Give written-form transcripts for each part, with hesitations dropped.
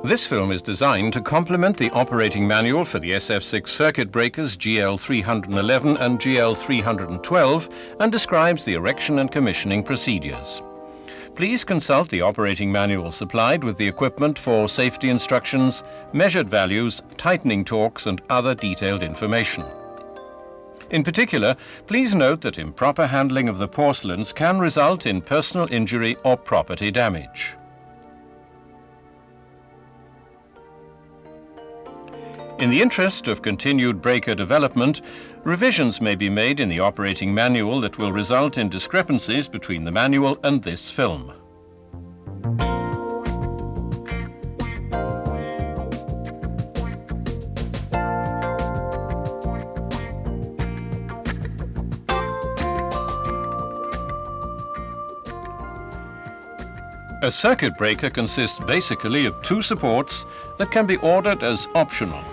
This film is designed to complement the operating manual for the SF6 circuit breakers GL311 and GL312 and describes the erection and commissioning procedures. Please consult the operating manual supplied with the equipment for safety instructions, measured values, tightening torques and other detailed information. In particular, please note that improper handling of the porcelains can result in personal injury or property damage. In the interest of continued breaker development, revisions may be made in the operating manual that will result in discrepancies between the manual and this film. A circuit breaker consists basically of two supports that can be ordered as optional: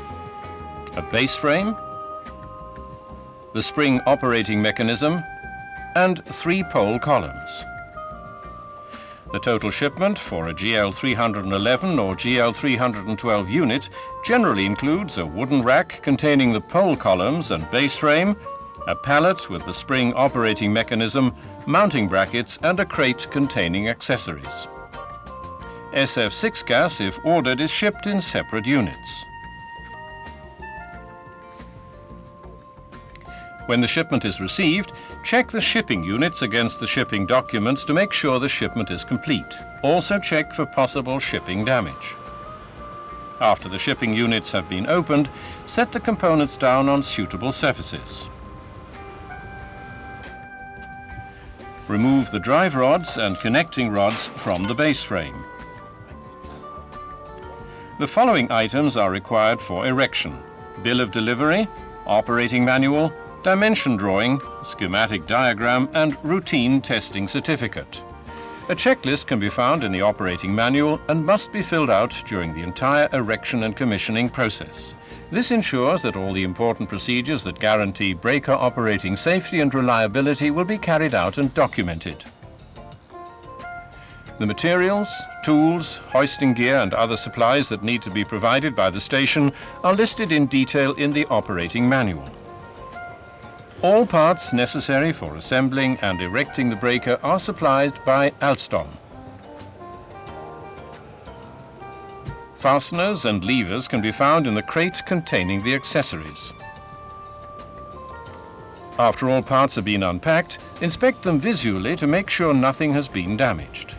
a base frame, the spring operating mechanism, and 3 pole columns. The total shipment for a GL311 or GL312 unit generally includes a wooden rack containing the pole columns and base frame, a pallet with the spring operating mechanism, mounting brackets, and a crate containing accessories. SF6 gas, if ordered, is shipped in separate units. When the shipment is received, check the shipping units against the shipping documents to make sure the shipment is complete. Also check for possible shipping damage. After the shipping units have been opened, set the components down on suitable surfaces. Remove the drive rods and connecting rods from the base frame. The following items are required for erection: bill of delivery, operating manual, dimension drawing, schematic diagram, and routine testing certificate. A checklist can be found in the operating manual and must be filled out during the entire erection and commissioning process. This ensures that all the important procedures that guarantee breaker operating safety and reliability will be carried out and documented. The materials, tools, hoisting gear, and other supplies that need to be provided by the station are listed in detail in the operating manual. All parts necessary for assembling and erecting the breaker are supplied by Alstom. Fasteners and levers can be found in the crate containing the accessories. After all parts have been unpacked, inspect them visually to make sure nothing has been damaged.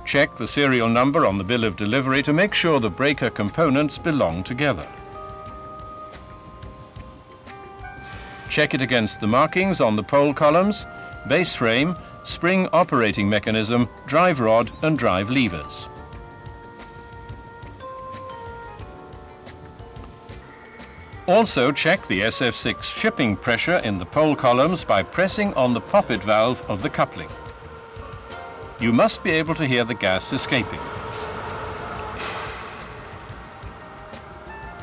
Check the serial number on the bill of delivery to make sure the breaker components belong together. Check it against the markings on the pole columns, base frame, spring operating mechanism, drive rod and drive levers. Also check the SF6 shipping pressure in the pole columns by pressing on the poppet valve of the coupling. You must be able to hear the gas escaping.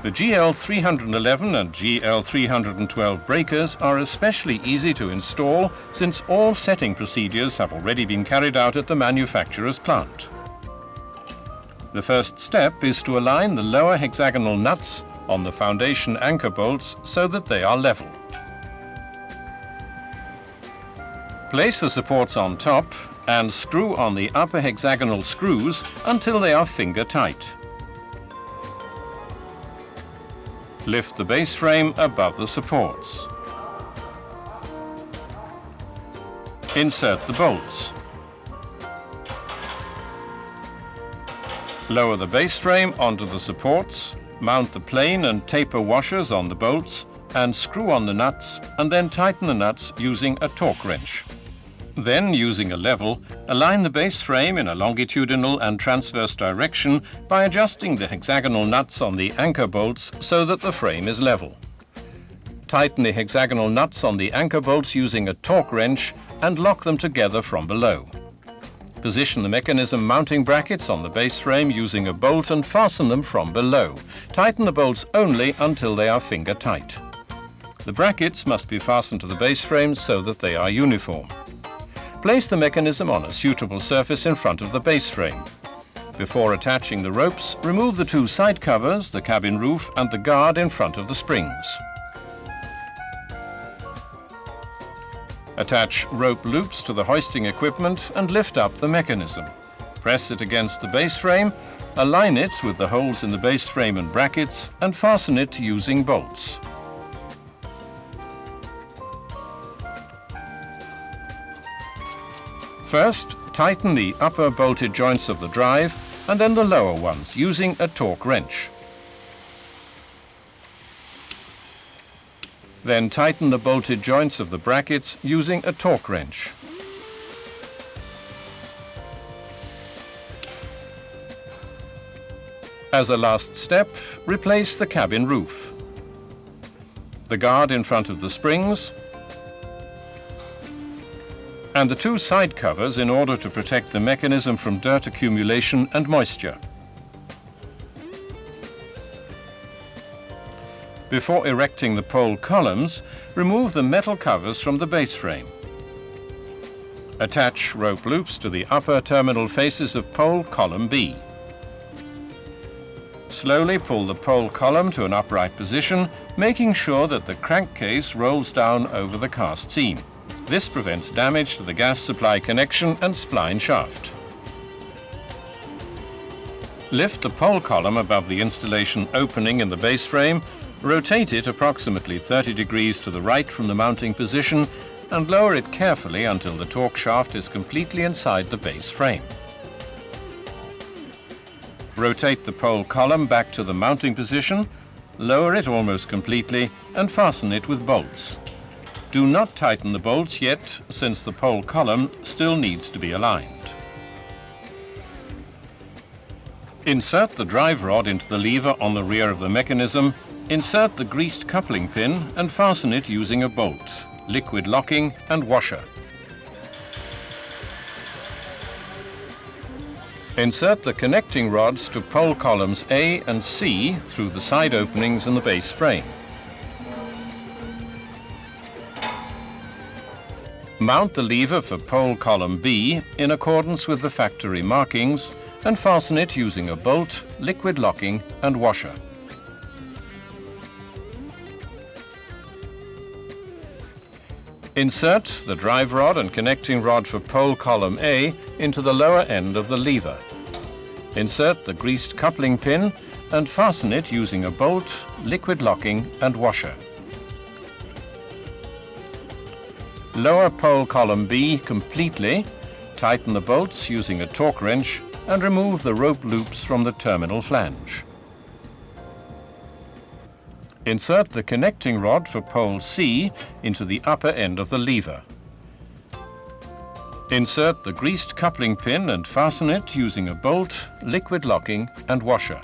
The GL311 and GL312 breakers are especially easy to install since all setting procedures have already been carried out at the manufacturer's plant. The first step is to align the lower hexagonal nuts on the foundation anchor bolts so that they are level. Place the supports on top and screw on the upper hexagonal screws until they are finger tight. Lift the base frame above the supports. Insert the bolts. Lower the base frame onto the supports, mount the plane and taper washers on the bolts, and screw on the nuts, and then tighten the nuts using a torque wrench. Then, using a level, align the base frame in a longitudinal and transverse direction by adjusting the hexagonal nuts on the anchor bolts so that the frame is level. Tighten the hexagonal nuts on the anchor bolts using a torque wrench and lock them together from below. Position the mechanism mounting brackets on the base frame using a bolt and fasten them from below. Tighten the bolts only until they are finger tight. The brackets must be fastened to the base frame so that they are uniform. Place the mechanism on a suitable surface in front of the base frame. Before attaching the ropes, remove the two side covers, the cabin roof and the guard in front of the springs. Attach rope loops to the hoisting equipment and lift up the mechanism. Press it against the base frame, align it with the holes in the base frame and brackets and fasten it using bolts. First, tighten the upper bolted joints of the drive and then the lower ones using a torque wrench. Then tighten the bolted joints of the brackets using a torque wrench. As a last step, replace the cabin roof, the guard in front of the springs, and the two side covers in order to protect the mechanism from dirt accumulation and moisture. Before erecting the pole columns, remove the metal covers from the base frame. Attach rope loops to the upper terminal faces of pole column B. Slowly pull the pole column to an upright position, making sure that the crankcase rolls down over the cast seam. This prevents damage to the gas supply connection and spline shaft. Lift the pole column above the installation opening in the base frame, rotate it approximately 30 degrees to the right from the mounting position and lower it carefully until the torque shaft is completely inside the base frame. Rotate the pole column back to the mounting position, lower it almost completely and fasten it with bolts. Do not tighten the bolts yet, since the pole column still needs to be aligned. Insert the drive rod into the lever on the rear of the mechanism, insert the greased coupling pin and fasten it using a bolt, liquid locking and washer. Insert the connecting rods to pole columns A and C through the side openings in the base frame. Mount the lever for pole column B in accordance with the factory markings and fasten it using a bolt, liquid locking and washer. Insert the drive rod and connecting rod for pole column A into the lower end of the lever. Insert the greased coupling pin and fasten it using a bolt, liquid locking and washer. Lower pole column B completely, tighten the bolts using a torque wrench and remove the rope loops from the terminal flange. Insert the connecting rod for pole C into the upper end of the lever. Insert the greased coupling pin and fasten it using a bolt, liquid locking and washer.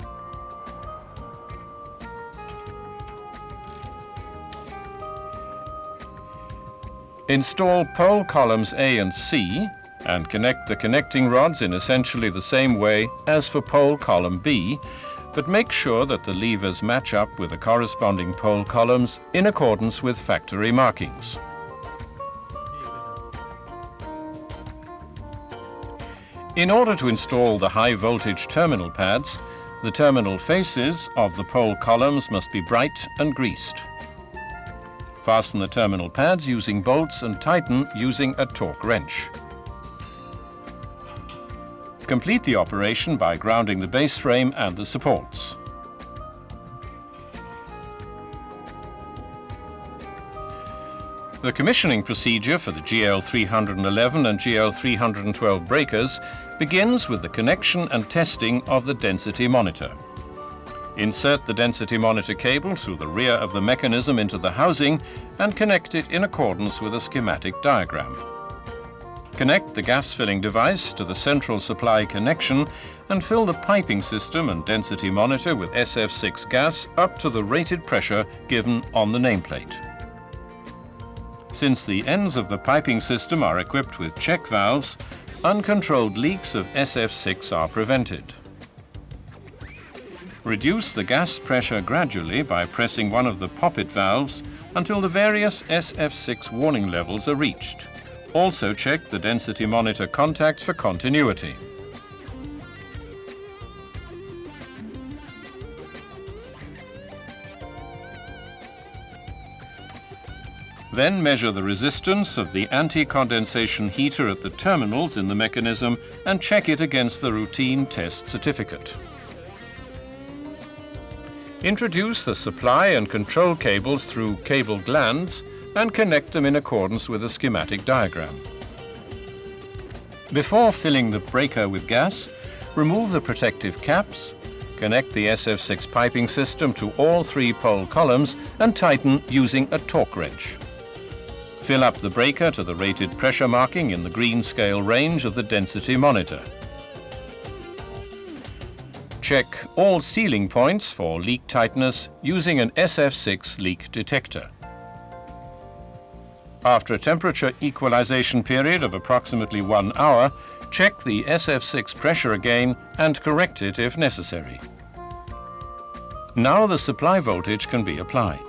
Install pole columns A and C and connect the connecting rods in essentially the same way as for pole column B, but make sure that the levers match up with the corresponding pole columns in accordance with factory markings. In order to install the high voltage terminal pads, the terminal faces of the pole columns must be bright and greased. Fasten the terminal pads using bolts and tighten using a torque wrench. Complete the operation by grounding the base frame and the supports. The commissioning procedure for the GL311 and GL312 breakers begins with the connection and testing of the density monitor. Insert the density monitor cable through the rear of the mechanism into the housing and connect it in accordance with a schematic diagram. Connect the gas filling device to the central supply connection and fill the piping system and density monitor with SF6 gas up to the rated pressure given on the nameplate. Since the ends of the piping system are equipped with check valves, uncontrolled leaks of SF6 are prevented. Reduce the gas pressure gradually by pressing one of the poppet valves until the various SF6 warning levels are reached. Also check the density monitor contacts for continuity. Then measure the resistance of the anti-condensation heater at the terminals in the mechanism and check it against the routine test certificate. Introduce the supply and control cables through cable glands and connect them in accordance with a schematic diagram. Before filling the breaker with gas, remove the protective caps, connect the SF6 piping system to all 3 pole columns and tighten using a torque wrench. Fill up the breaker to the rated pressure marking in the green scale range of the density monitor. Check all sealing points for leak tightness using an SF6 leak detector. After a temperature equalization period of approximately 1 hour, check the SF6 pressure again and correct it if necessary. Now the supply voltage can be applied.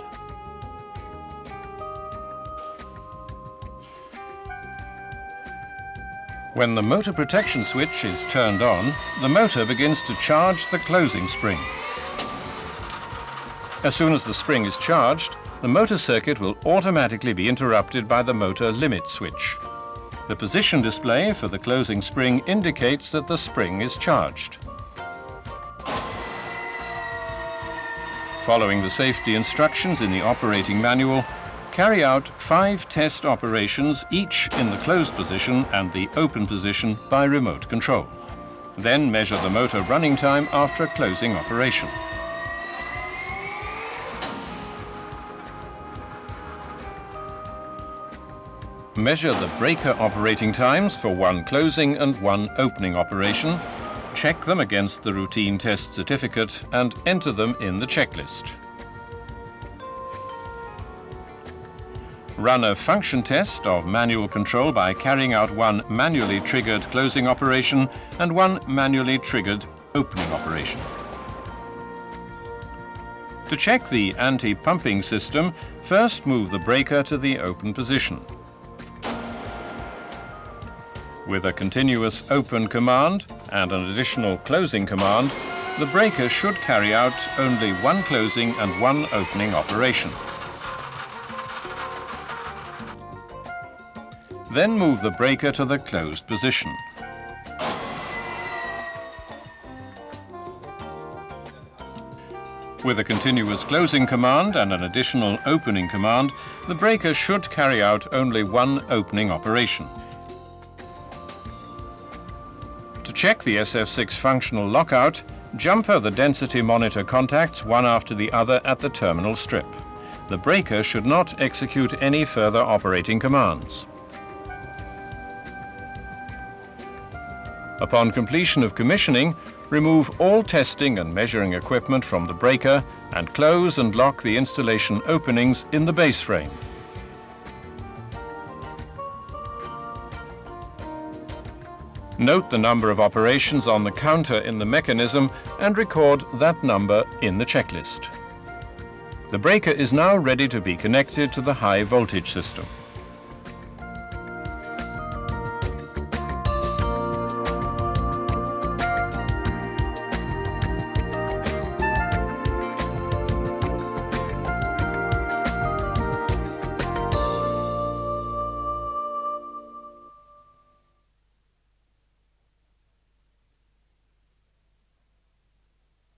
When the motor protection switch is turned on, the motor begins to charge the closing spring. As soon as the spring is charged, the motor circuit will automatically be interrupted by the motor limit switch. The position display for the closing spring indicates that the spring is charged. Following the safety instructions in the operating manual, carry out 5 test operations, each in the closed position and the open position by remote control. Then measure the motor running time after a closing operation. Measure the breaker operating times for 1 closing and 1 opening operation. Check them against the routine test certificate and enter them in the checklist. Run a function test of manual control by carrying out 1 manually triggered closing operation and 1 manually triggered opening operation. To check the anti-pumping system, first move the breaker to the open position. With a continuous open command and an additional closing command, the breaker should carry out only 1 closing and 1 opening operation. Then move the breaker to the closed position. With a continuous closing command and an additional opening command, the breaker should carry out only 1 opening operation. To check the SF6 functional lockout, jumper the density monitor contacts one after the other at the terminal strip. The breaker should not execute any further operating commands. Upon completion of commissioning, remove all testing and measuring equipment from the breaker and close and lock the installation openings in the base frame. Note the number of operations on the counter in the mechanism and record that number in the checklist. The breaker is now ready to be connected to the high voltage system.